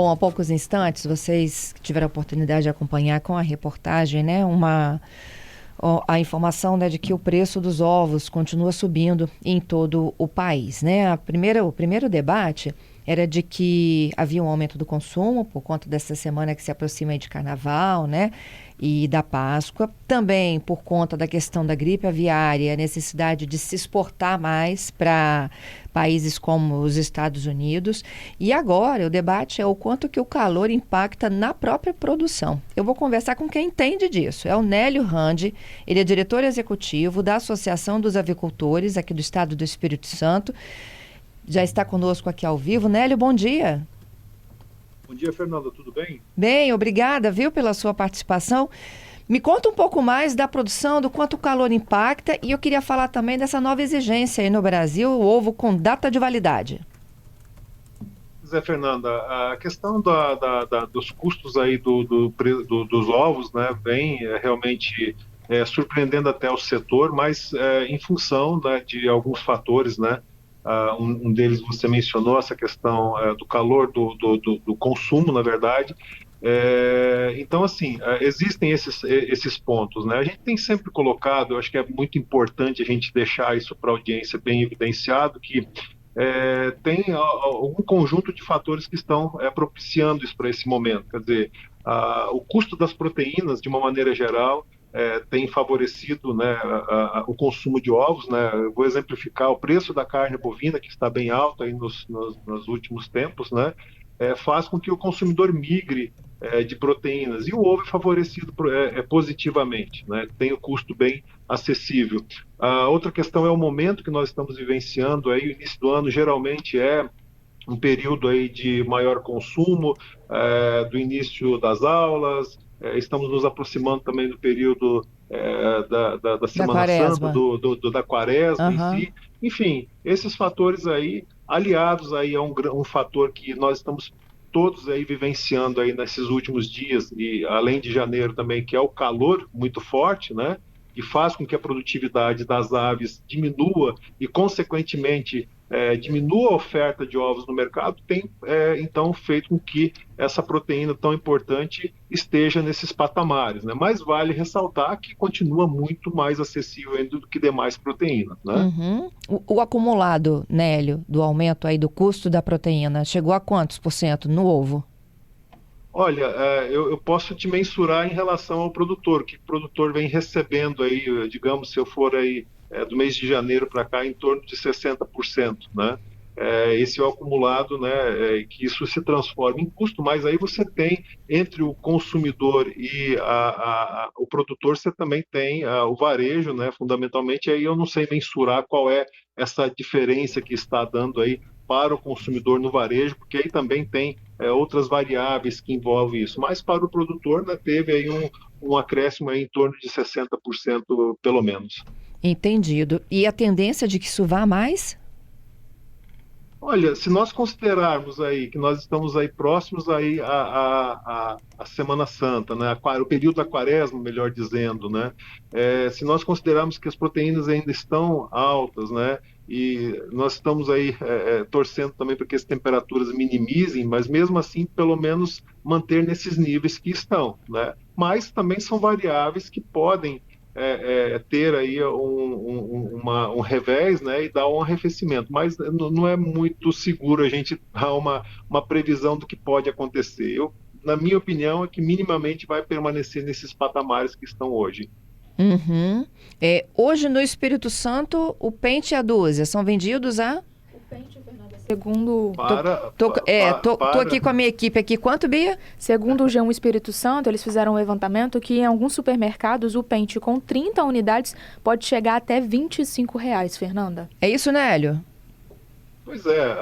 Bom, há poucos instantes, vocês que tiveram a oportunidade de acompanhar com a reportagem, né, a informação, né, de que o preço dos ovos continua subindo em todo o país, né? O primeiro debate era de que havia um aumento do consumo por conta dessa semana que se aproxima aí de Carnaval, né? E da Páscoa. Também por conta da questão da gripe aviária, a necessidade de se exportar mais para países como os Estados Unidos. E agora o debate é o quanto que o calor impacta na própria produção. Eu vou conversar com quem entende disso. É o Nélio Randi, ele é diretor executivo da Associação dos Avicultores aqui do estado do Espírito Santo. Já está conosco aqui ao vivo. Nélio, bom dia. Bom dia, Fernanda, tudo bem? Bem, obrigada, viu, pela sua participação. Me conta um pouco mais da produção, do quanto o calor impacta, e eu queria falar também dessa nova exigência aí no Brasil, o ovo com data de validade. Zé Fernanda, a questão dos custos aí dos ovos, né, vem realmente surpreendendo até o setor, mas em função, né, de alguns fatores, né, um deles você mencionou, essa questão do calor do consumo, na verdade. Então, assim, existem esses pontos, né? A gente tem sempre colocado, eu acho que é muito importante a gente deixar isso para a audiência bem evidenciado, que tem algum conjunto de fatores que estão propiciando isso para esse momento. Quer dizer, o custo das proteínas, de uma maneira geral, tem favorecido, né, o consumo de ovos, né? Eu vou exemplificar o preço da carne bovina, que está bem alto aí nos últimos tempos, né? Faz com que o consumidor migre de proteínas, e o ovo é favorecido positivamente, né? Tem o custo bem acessível. A outra questão é o momento que nós estamos vivenciando, aí, o início do ano geralmente é um período aí de maior consumo, do início das aulas, estamos nos aproximando também do período da Da Semana Santa, quaresma. da Quaresma em Aham. si. Enfim, esses fatores aí, aliados aí a um fator que nós estamos todos aí vivenciando aí nesses últimos dias, e além de janeiro também, que é o calor muito forte, né? Que faz com que a produtividade das aves diminua e, consequentemente, diminua a oferta de ovos no mercado, tem então feito com que essa proteína tão importante esteja nesses patamares, né? Mas vale ressaltar que continua muito mais acessível ainda do que demais proteínas, né? Uhum. O acumulado, Nélio, do aumento aí do custo da proteína, chegou a quantos por cento no ovo? Olha, eu posso te mensurar em relação ao produtor, que o produtor vem recebendo aí, digamos, se eu for aí do mês de janeiro para cá, em torno de 60%, né? Esse é o acumulado, né? Que isso se transforma em custo, mas aí você tem, entre o consumidor e o produtor, você também tem o varejo, né? Fundamentalmente, aí eu não sei mensurar qual é essa diferença que está dando aí para o consumidor no varejo, porque aí também tem outras variáveis que envolvem isso. Mas para o produtor, né, teve aí um acréscimo aí em torno de 60% pelo menos. Entendido. E a tendência de que isso vá mais? Olha, se nós considerarmos aí que nós estamos aí próximos aí à Semana Santa, né, o período da Quaresma, melhor dizendo, né, se nós considerarmos que as proteínas ainda estão altas, né, e nós estamos aí torcendo também para que as temperaturas minimizem, mas mesmo assim, pelo menos manter nesses níveis que estão, né. Mas também são variáveis que podem ter aí um revés, né, e dar um arrefecimento, mas não é muito seguro a gente dar uma previsão do que pode acontecer. Na minha opinião, é que minimamente vai permanecer nesses patamares que estão hoje. Uhum. Hoje no Espírito Santo, o pente e a dúzia são vendidos a... Segundo, Tô, Para, tô aqui com a minha equipe aqui. Quanto, Bia? segundo o G1 Espírito Santo, eles fizeram um levantamento que em alguns supermercados o pente com 30 unidades pode chegar até R$ 25, Fernanda. É isso, Nélio? Pois é,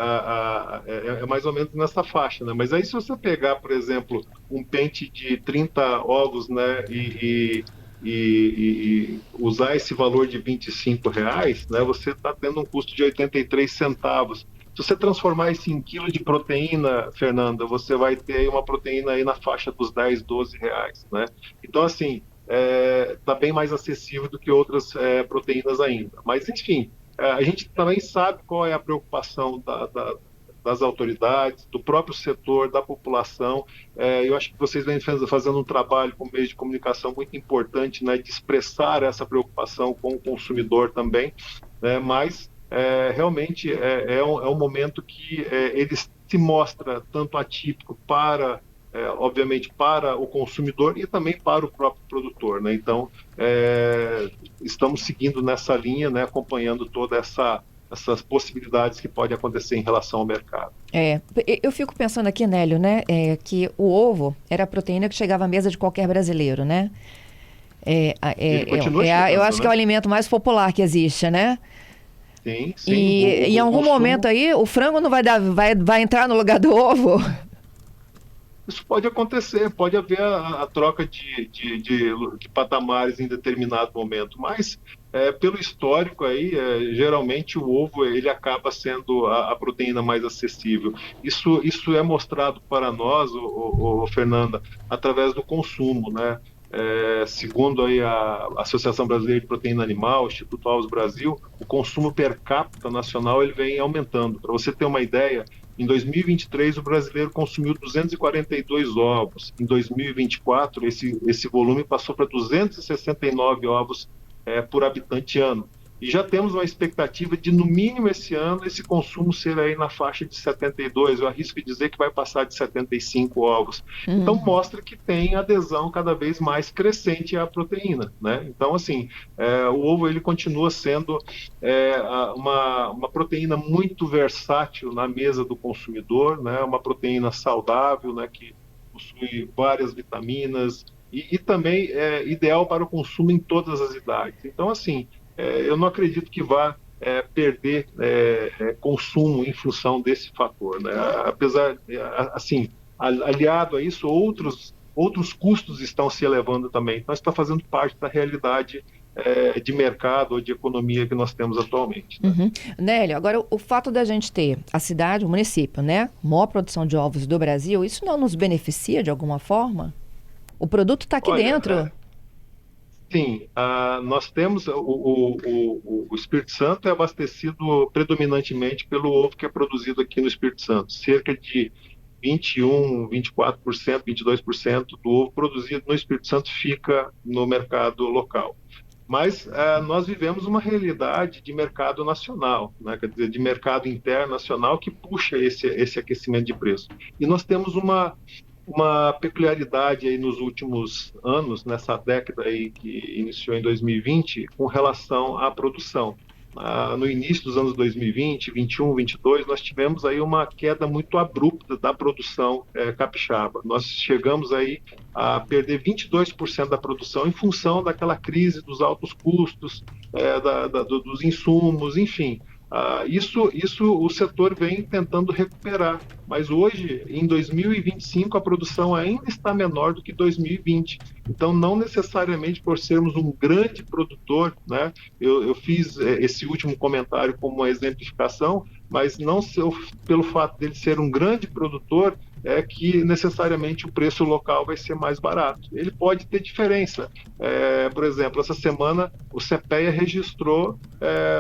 é mais ou menos nessa faixa, né? Mas aí se você pegar, por exemplo, um pente de 30 ovos, né, e usar esse valor de R$ 25, né, você está tendo um custo de 83 centavos. Se você transformar isso em quilo de proteína, Fernanda, você vai ter aí uma proteína aí na faixa dos 10, R$ 12, né? Então, assim, está bem mais acessível do que outras proteínas ainda. Mas, enfim, a gente também sabe qual é a preocupação das autoridades, do próprio setor, da população. Eu acho que vocês vêm fazendo um trabalho com meios de comunicação muito importante, né, de expressar essa preocupação com o consumidor também, né, mas realmente é um momento que ele se mostra tanto atípico para, obviamente, para o consumidor e também para o próprio produtor, né? Então, estamos seguindo nessa linha, né, acompanhando essas possibilidades que podem acontecer em relação ao mercado. Eu fico pensando aqui, Nélio, né, que o ovo era a proteína que chegava à mesa de qualquer brasileiro, né? Ele continua chegando, eu acho, né? que é o alimento mais popular que existe, né? Sim, sim. E em algum momento aí, o frango não vai entrar no lugar do ovo? Isso pode acontecer, pode haver a troca de patamares em determinado momento, mas pelo histórico aí, geralmente o ovo ele acaba sendo a proteína mais acessível. Isso é mostrado para nós, Fernanda, através do consumo, né? Segundo aí a Associação Brasileira de Proteína Animal, o Instituto Alves Brasil, o consumo per capita nacional ele vem aumentando. Para você ter uma ideia, em 2023 o brasileiro consumiu 242 ovos. Em 2024 esse volume passou para 269 ovos por habitante ano. E já temos uma expectativa de, no mínimo esse ano, esse consumo ser aí na faixa de 72, eu arrisco dizer que vai passar de 75 ovos. Então, mostra que tem adesão cada vez mais crescente à proteína, né? Então, assim, o ovo ele continua sendo uma proteína muito versátil na mesa do consumidor, né? Uma proteína saudável, né? Que possui várias vitaminas e também é ideal para o consumo em todas as idades. Então, assim, eu não acredito que vá perder consumo em função desse fator, né? Apesar, assim, aliado a isso, outros custos estão se elevando também. Então, está fazendo parte da realidade de mercado ou de economia que nós temos atualmente. Né? Uhum. Nélio, agora o fato da gente ter a cidade, o município, né? Maior produção de ovos do Brasil, isso não nos beneficia de alguma forma? O produto está aqui dentro. Sim, nós temos o Espírito Santo é abastecido predominantemente pelo ovo que é produzido aqui no Espírito Santo. Cerca de 21%, 24%, 22% do ovo produzido no Espírito Santo fica no mercado local. Mas nós vivemos uma realidade de mercado nacional, né? Quer dizer, de mercado internacional que puxa esse aquecimento de preço. E nós temos uma peculiaridade aí nos últimos anos, nessa década aí que iniciou em 2020, com relação à produção. No início dos anos 2020, 21, 22, nós tivemos aí uma queda muito abrupta da produção capixaba. Nós chegamos aí a perder 22% da produção em função daquela crise dos altos custos, dos insumos, enfim. Isso o setor vem tentando recuperar, mas hoje, em 2025, a produção ainda está menor do que 2020. Então, não necessariamente por sermos um grande produtor, né? Eu fiz esse último comentário como uma exemplificação, mas não pelo fato dele ser um grande produtor, que necessariamente o preço local vai ser mais barato. Ele pode ter diferença. Por exemplo, essa semana o CPEA registrou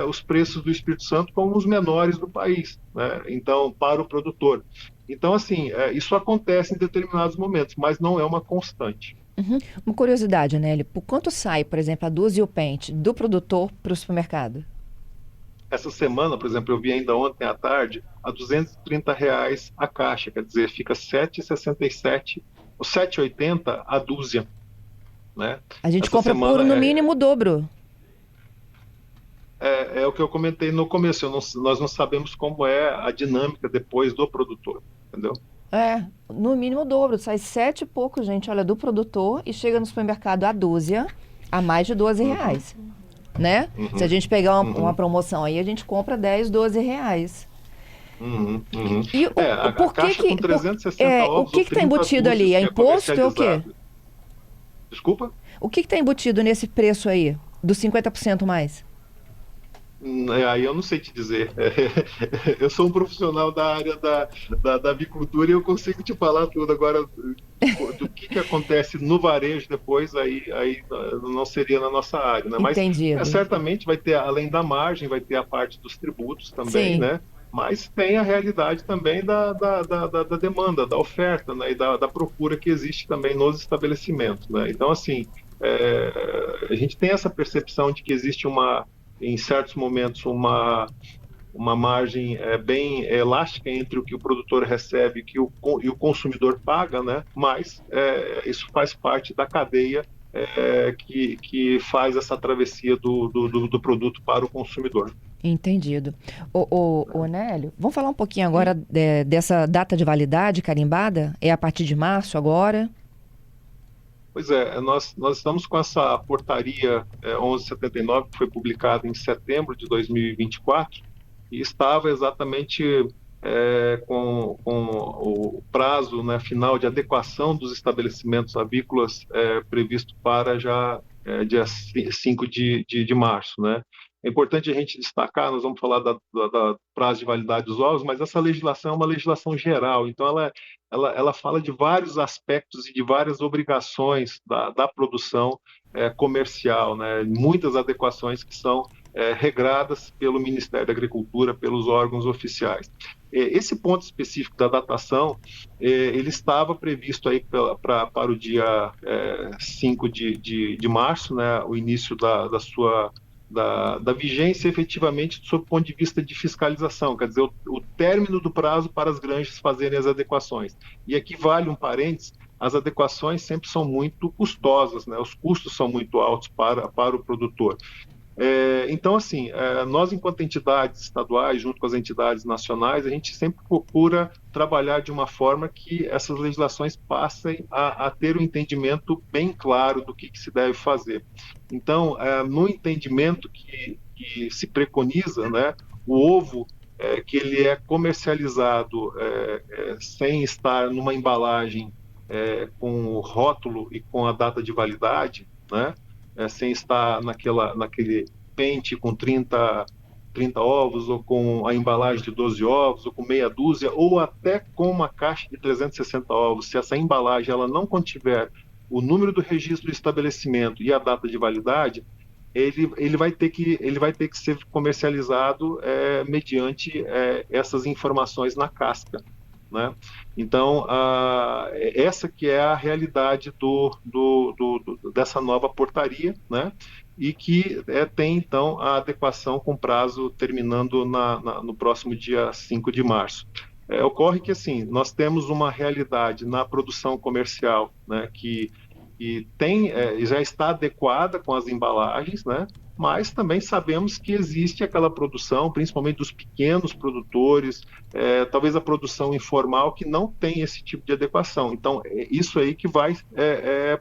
os preços do Espírito Santo como os menores do país, né? Então, para o produtor. Então, assim, isso acontece em determinados momentos, mas não é uma constante. Uhum. Uma curiosidade, Nélio, por quanto sai, por exemplo, a dúzia e o pente do produtor para o supermercado? Essa semana, por exemplo, eu vi ainda ontem à tarde, a R$230 a caixa, quer dizer, fica R$7,67, ou R$7,80 a dúzia. Né? A gente compra por no mínimo o dobro. É o que eu comentei no começo, nós não sabemos como é a dinâmica depois do produtor, entendeu? No mínimo o dobro, sai 7 e pouco, gente, olha, do produtor e chega no supermercado a dúzia a mais de R$12. Né? Se a gente pegar uma promoção aí, a gente compra 10, R$12. E a caixa com 360 ovos, o que está embutido ali? É imposto ou o quê? Desculpa? O que está embutido nesse preço aí, dos 50% mais? Aí eu não sei te dizer. Eu sou um profissional da área da avicultura e eu consigo te falar tudo. Agora, do que acontece no varejo depois, aí não seria na nossa área. Né? Mas certamente vai ter, além da margem, vai ter a parte dos tributos também, né? mas tem a realidade também da demanda, da oferta, né, e da procura que existe também nos estabelecimentos, né? Então, assim, a gente tem essa percepção de que existe em certos momentos, uma margem bem elástica entre o que o produtor recebe e o consumidor paga, né? Mas isso faz parte da cadeia que faz essa travessia do produto para o consumidor. Entendido. Nélio, vamos falar um pouquinho agora dessa data de validade carimbada? É a partir de março agora? Pois é, nós estamos com essa portaria 1179, que foi publicada em setembro de 2024, e estava exatamente com o prazo, né, final de adequação dos estabelecimentos avícolas previsto para já dia 5 de março, né? É importante a gente destacar, nós vamos falar da prazo de validade dos ovos, mas essa legislação é uma legislação geral, então ela fala de vários aspectos e de várias obrigações da produção comercial, né? Muitas adequações que são regradas pelo Ministério da Agricultura, pelos órgãos oficiais. Esse ponto específico da datação, ele estava previsto aí para o dia 5 de março, né? O início da vigência efetivamente sob o ponto de vista de fiscalização, quer dizer, o término do prazo para as granjas fazerem as adequações. E aqui vale um parênteses, as adequações sempre são muito custosas, né? Os custos são muito altos para o produtor. Então, assim, nós, enquanto entidades estaduais, junto com as entidades nacionais, a gente sempre procura trabalhar de uma forma que essas legislações passem a ter um entendimento bem claro do que se deve fazer. Então, no entendimento que se preconiza, né, o ovo que ele é comercializado sem estar numa embalagem com o rótulo e com a data de validade, né, sem estar naquele pente com 30 ovos, ou com a embalagem de 12 ovos, ou com meia dúzia, ou até com uma caixa de 360 ovos. Se essa embalagem ela não contiver o número do registro do estabelecimento e a data de validade, ele vai ter que ser comercializado mediante essas informações na casca, né? Então, essa que é a realidade dessa nova portaria, né? E que tem, então, a adequação com prazo terminando no próximo dia 5 de março. Ocorre que, assim, nós temos uma realidade na produção comercial, né, que já está adequada com as embalagens, né? Mas também sabemos que existe aquela produção, principalmente dos pequenos produtores, talvez a produção informal, que não tem esse tipo de adequação. Então, é isso aí que vai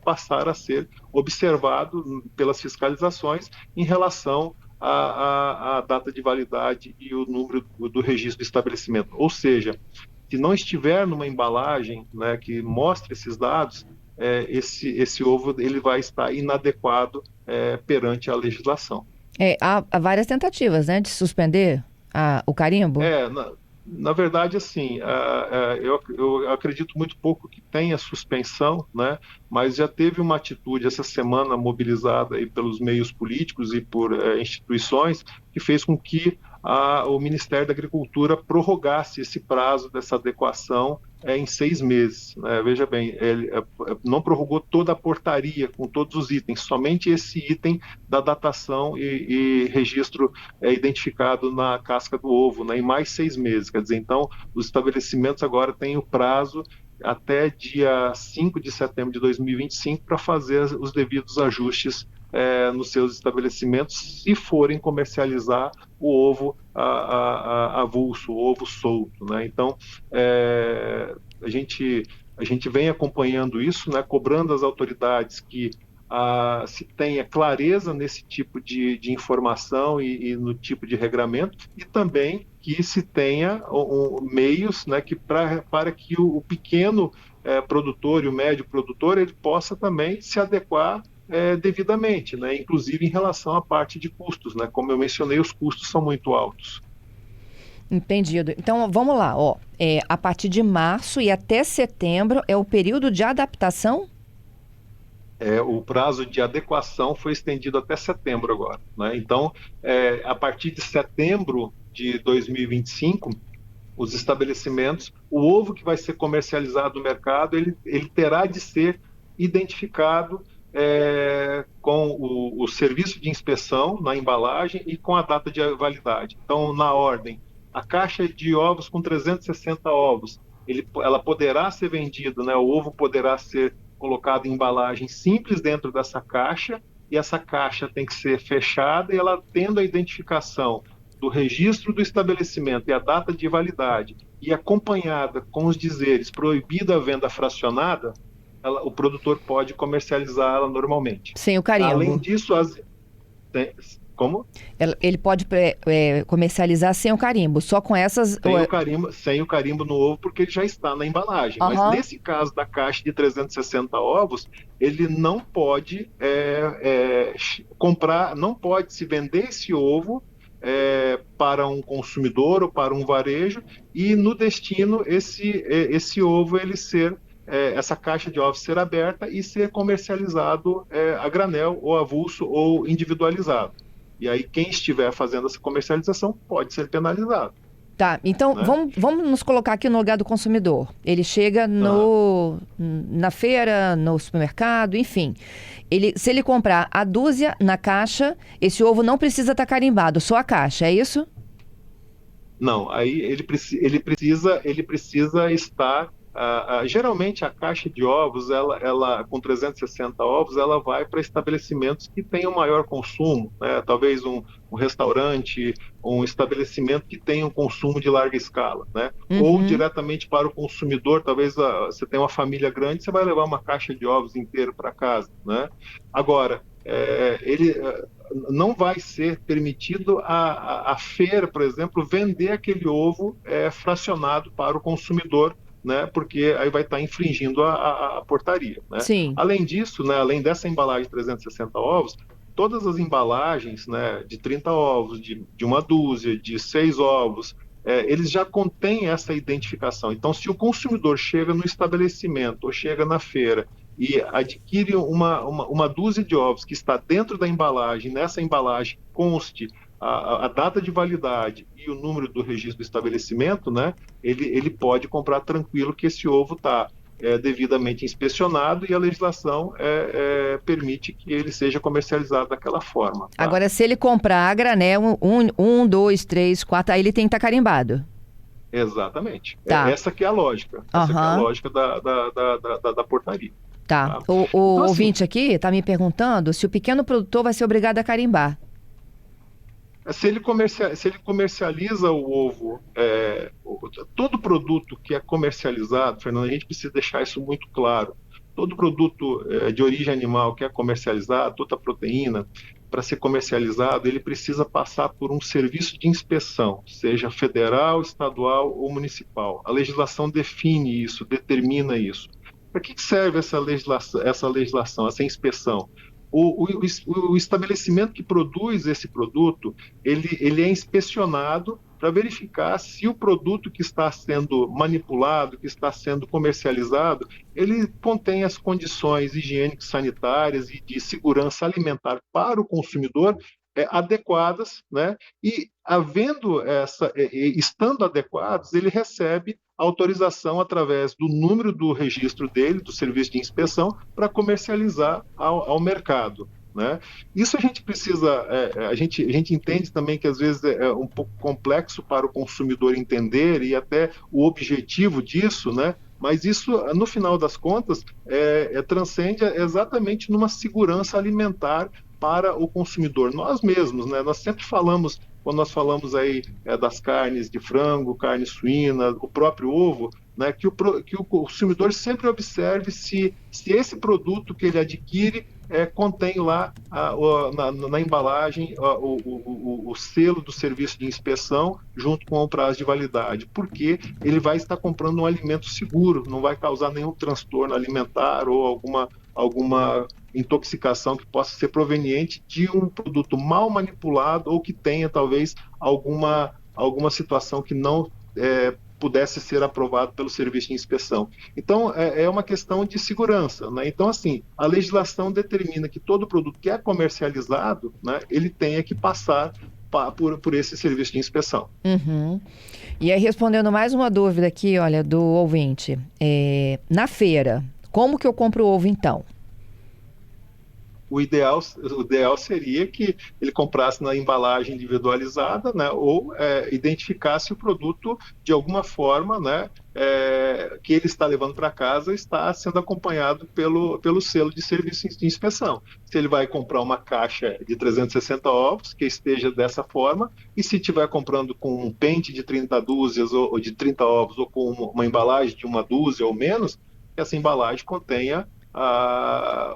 passar a ser observado pelas fiscalizações em relação à data de validade e o número do registro do estabelecimento. Ou seja, se não estiver numa embalagem, né, que mostre esses dados, esse ovo ele vai estar inadequado perante a legislação. Há várias tentativas, né, de suspender o carimbo? Na verdade, assim, eu acredito muito pouco que tenha suspensão, né? Mas já teve uma atitude essa semana mobilizada aí pelos meios políticos e por instituições que fez com que o Ministério da Agricultura prorrogasse esse prazo dessa adequação em 6 meses. Né? Veja bem, ele não prorrogou toda a portaria com todos os itens, somente esse item da datação e registro identificado na casca do ovo, né? Em mais 6 meses. Quer dizer, então, os estabelecimentos agora têm o prazo até dia 5 de setembro de 2025 para fazer os devidos ajustes nos seus estabelecimentos, se forem comercializar o ovo avulso, o ovo solto, né? Então, a gente vem acompanhando isso, né? Cobrando as autoridades que se tenha clareza nesse tipo de informação e no tipo de regramento, e também que se tenha meios, né, para que o pequeno produtor e o médio produtor ele possa também se adequar devidamente, né? Inclusive em relação à parte de custos, né? Como eu mencionei, os custos são muito altos. Entendido. Então, vamos lá. A partir de março e até setembro é o período de adaptação? O prazo de adequação foi estendido até setembro agora, né? Então, a partir de setembro de 2025, os estabelecimentos, o ovo que vai ser comercializado no mercado, ele terá de ser identificado com o serviço de inspeção na embalagem e com a data de validade. Então, na ordem, a caixa de ovos com 360 ovos, ela poderá ser vendida, né? O ovo poderá ser colocado em embalagem simples dentro dessa caixa, e essa caixa tem que ser fechada e ela tendo a identificação do registro do estabelecimento e a data de validade, e acompanhada com os dizeres proibida a venda fracionada, o produtor pode comercializá-la normalmente. Sem o carimbo. Além disso, como? Ele pode comercializar sem o carimbo, só com essas... Sem o carimbo no ovo, porque ele já está na embalagem. Uhum. Mas nesse caso da caixa de 360 ovos, ele não pode comprar, não pode se vender esse ovo para um consumidor ou para um varejo, e no destino esse ovo essa caixa de ovos ser aberta e ser comercializado a granel ou avulso ou individualizado. E aí quem estiver fazendo essa comercialização pode ser penalizado. Tá, então né? vamos nos colocar aqui no lugar do consumidor. Ele chega na feira, no supermercado, enfim. Se ele comprar a dúzia na caixa, esse ovo não precisa estar carimbado, só a caixa, é isso? Não, aí ele precisa estar... geralmente a caixa de ovos, ela com 360 ovos, ela vai para estabelecimentos que tenham maior consumo, né? Talvez um restaurante, um estabelecimento que tenha um consumo de larga escala, né? Uhum. Ou diretamente para o consumidor, talvez você tenha uma família grande, você vai levar uma caixa de ovos inteira para casa, né? Agora, não vai ser permitido a feira, por exemplo, vender aquele ovo fracionado para o consumidor, né, porque aí vai estar infringindo a portaria, né? Sim. Além disso, né, além dessa embalagem de 360 ovos, todas as embalagens, né, de 30 ovos, de uma dúzia, de 6 ovos, eles já contêm essa identificação. Então, se o consumidor chega no estabelecimento ou chega na feira e adquire uma dúzia de ovos que está dentro da embalagem, nessa embalagem conste a data de validade e o número do registro do estabelecimento, né, ele pode comprar tranquilo que esse ovo está devidamente inspecionado e a legislação permite que ele seja comercializado daquela forma. Tá? Agora, se ele comprar a granel, 1, 2, 3, 4, aí ele tem que estar carimbado. Exatamente. Tá. Essa que é a lógica. Essa que é a lógica da portaria. Tá. Tá? O Então, ouvinte aqui está me perguntando se o pequeno produtor vai ser obrigado a carimbar. Se ele comercializa o ovo, todo produto que é comercializado, Fernando, a gente precisa deixar isso muito claro. Todo produto de origem animal que é comercializado, toda proteína, para ser comercializado, ele precisa passar por um serviço de inspeção, seja federal, estadual ou municipal. A legislação define isso, determina isso. Para que serve essa legislação, essa inspeção? O estabelecimento que produz esse produto, ele é inspecionado para verificar se o produto que está sendo manipulado, que está sendo comercializado, ele contém as condições higiênicas, sanitárias e de segurança alimentar para o consumidor adequadas, né? E estando adequados, ele recebe autorização através do número do registro dele, do serviço de inspeção, para comercializar ao mercado, né? Isso a gente precisa, a gente entende também que às vezes é um pouco complexo para o consumidor entender e até o objetivo disso, né? Mas isso, no final das contas, transcende exatamente numa segurança alimentar para o consumidor. Nós mesmos, né? Nós sempre falamos, quando nós falamos aí das carnes de frango, carne suína, o próprio ovo, né? Que o consumidor sempre observe se esse produto que ele adquire contém lá na embalagem o selo do serviço de inspeção junto com o prazo de validade, porque ele vai estar comprando um alimento seguro, não vai causar nenhum transtorno alimentar ou alguma intoxicação que possa ser proveniente de um produto mal manipulado ou que tenha talvez alguma situação que não pudesse ser aprovado pelo serviço de inspeção. Então, é uma questão de segurança, né? Então, assim, a legislação determina que todo produto que é comercializado, né, ele tenha que passar por esse serviço de inspeção. Uhum. E aí, respondendo mais uma dúvida aqui, olha, do ouvinte. Na feira, como que eu compro o ovo, então? O ideal seria que ele comprasse na embalagem individualizada, né, ou identificasse o produto de alguma forma, né, que ele está levando para casa, está sendo acompanhado pelo selo de serviço de inspeção. Se ele vai comprar uma caixa de 360 ovos, que esteja dessa forma, e se estiver comprando com um pente de 30 dúzias ou de 30 ovos, ou com uma embalagem de uma dúzia ou menos, que essa embalagem contenha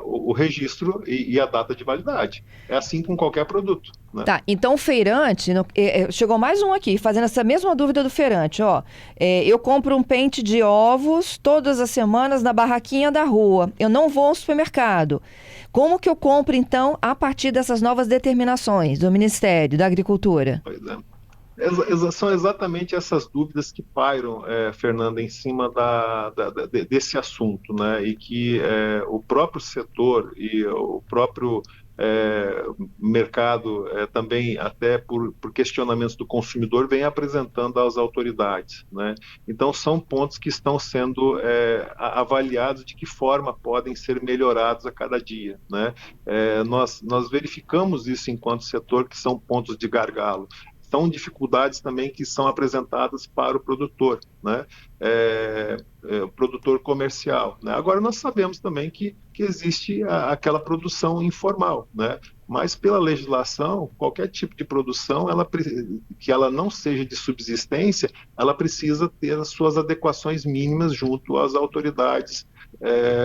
o registro e a data de validade. É assim com qualquer produto, né? Tá, então o feirante, chegou mais um aqui, fazendo essa mesma dúvida do feirante, ó. Eu compro um pente de ovos todas as semanas na barraquinha da rua, eu não vou ao supermercado. Como que eu compro, então, a partir dessas novas determinações do Ministério da Agricultura? Pois é. São exatamente essas dúvidas que pairam, Fernanda, em cima desse assunto, né? E que o próprio setor e o próprio mercado, também até por questionamentos do consumidor, vem apresentando às autoridades, né? Então, são pontos que estão sendo avaliados de que forma podem ser melhorados a cada dia, né? Nós verificamos isso enquanto setor, que são pontos de gargalo. São dificuldades também que são apresentadas para o produtor, né? O produtor comercial, né? Agora, nós sabemos também que existe aquela produção informal, né? Mas pela legislação, qualquer tipo de produção, que ela não seja de subsistência, ela precisa ter as suas adequações mínimas junto às autoridades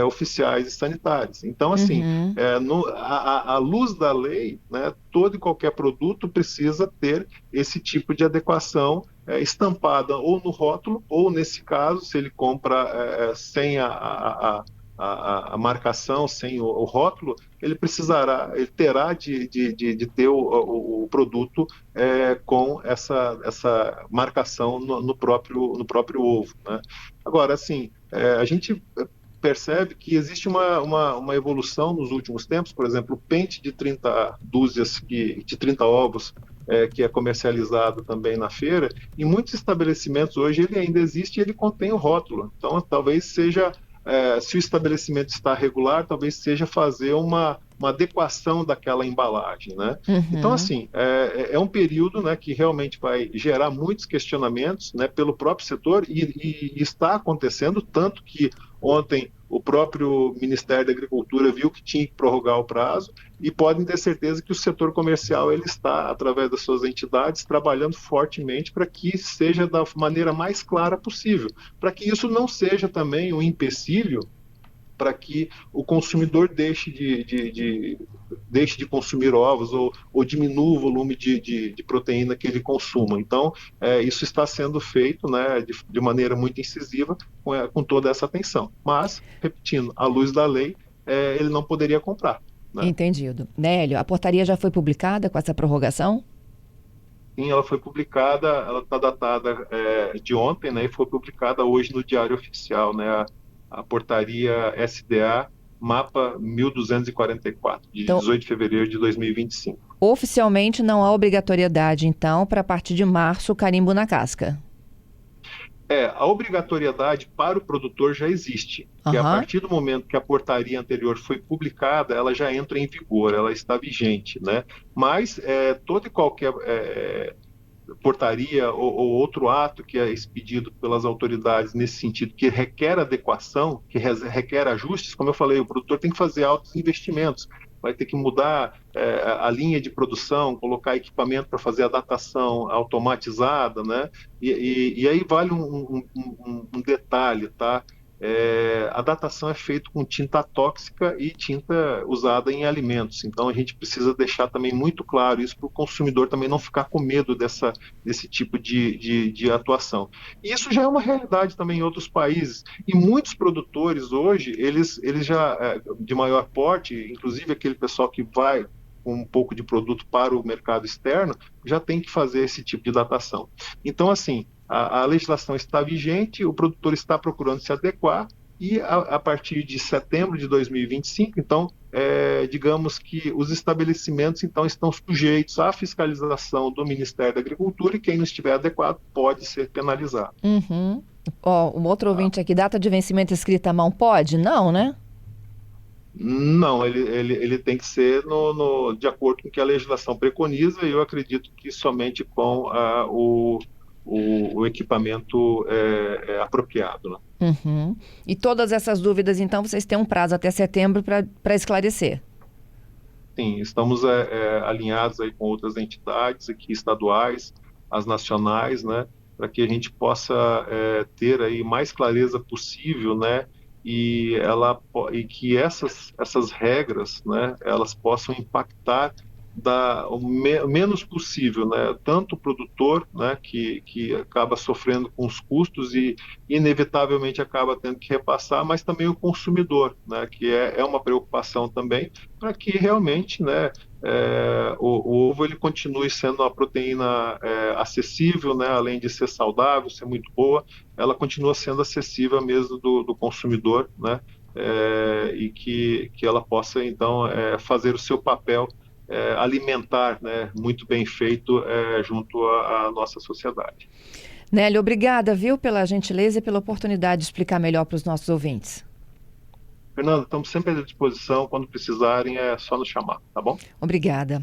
oficiais e sanitárias. Então, assim, à luz da lei, né, todo e qualquer produto precisa ter esse tipo de adequação estampada ou no rótulo, ou, nesse caso, se ele compra sem a marcação, sem o rótulo, ele terá de ter o produto com essa marcação no próprio ovo, né? Agora, assim, a gente percebe que existe uma evolução nos últimos tempos. Por exemplo, o pente de 30 dúzias, de 30 ovos, que é comercializado também na feira, em muitos estabelecimentos hoje ele ainda existe e ele contém o rótulo. Então, talvez seja, se o estabelecimento está regular, talvez seja fazer uma adequação daquela embalagem, né? Então, assim, é um período, né, que realmente vai gerar muitos questionamentos, né, pelo próprio setor, e está acontecendo, tanto que ontem o próprio Ministério da Agricultura viu que tinha que prorrogar o prazo, e podem ter certeza que o setor comercial ele está, através das suas entidades, trabalhando fortemente para que seja da maneira mais clara possível, para que isso não seja também um empecilho para que o consumidor deixe de consumir ovos ou diminua o volume de proteína que ele consuma. Então, isso está sendo feito, né, de maneira muito incisiva, com toda essa atenção. Mas, repetindo, à luz da lei, ele não poderia comprar, né? Entendido. Nélio, a portaria já foi publicada com essa prorrogação? Sim, ela foi publicada, ela está datada de ontem, né, e foi publicada hoje no Diário Oficial, né, a portaria SDA Mapa 1244, de 18 de fevereiro de 2025. Oficialmente não há obrigatoriedade, então, para a partir de março, o carimbo na casca. A obrigatoriedade para o produtor já existe, que a partir do momento que a portaria anterior foi publicada, ela já entra em vigor, ela está vigente, né? Mas todo e qualquer portaria ou outro ato que é expedido pelas autoridades nesse sentido, que requer adequação, que requer ajustes, como eu falei, o produtor tem que fazer altos investimentos, vai ter que mudar a linha de produção, colocar equipamento para fazer a datação automatizada, né? E aí vale um detalhe, tá? A datação é feita com tinta tóxica e tinta usada em alimentos. Então a gente precisa deixar também muito claro isso para o consumidor também não ficar com medo desse tipo de atuação. E isso já é uma realidade também em outros países. E muitos produtores hoje, eles já, de maior porte, inclusive aquele pessoal que vai com um pouco de produto para o mercado externo, já tem que fazer esse tipo de datação. Então, assim, a legislação está vigente, o produtor está procurando se adequar, e a partir de setembro de 2025, então, digamos que os estabelecimentos então estão sujeitos à fiscalização do Ministério da Agricultura, e quem não estiver adequado pode ser penalizado. Uhum. Um outro ouvinte aqui, data de vencimento escrita à mão pode? Não, né? Não, ele tem que ser de acordo com o que a legislação preconiza, e eu acredito que somente com o equipamento apropriado, né? Uhum. E todas essas dúvidas, então, vocês têm um prazo até setembro para esclarecer? Sim, estamos alinhados aí com outras entidades aqui estaduais, as nacionais, né, para que a gente possa ter aí mais clareza possível, né, e que essas regras, né, elas possam impactar o menos possível, né, tanto o produtor, né, que acaba sofrendo com os custos e inevitavelmente acaba tendo que repassar, mas também o consumidor, né, que é uma preocupação também, para que realmente, né, o ovo ele continue sendo uma proteína acessível, né, além de ser saudável, ser muito boa, ela continua sendo acessível mesmo do consumidor, né, e que ela possa então fazer o seu papel alimentar, né, muito bem feito junto à nossa sociedade. Nélio, obrigada, viu, pela gentileza e pela oportunidade de explicar melhor para os nossos ouvintes. Fernando, estamos sempre à disposição, quando precisarem é só nos chamar, tá bom? Obrigada.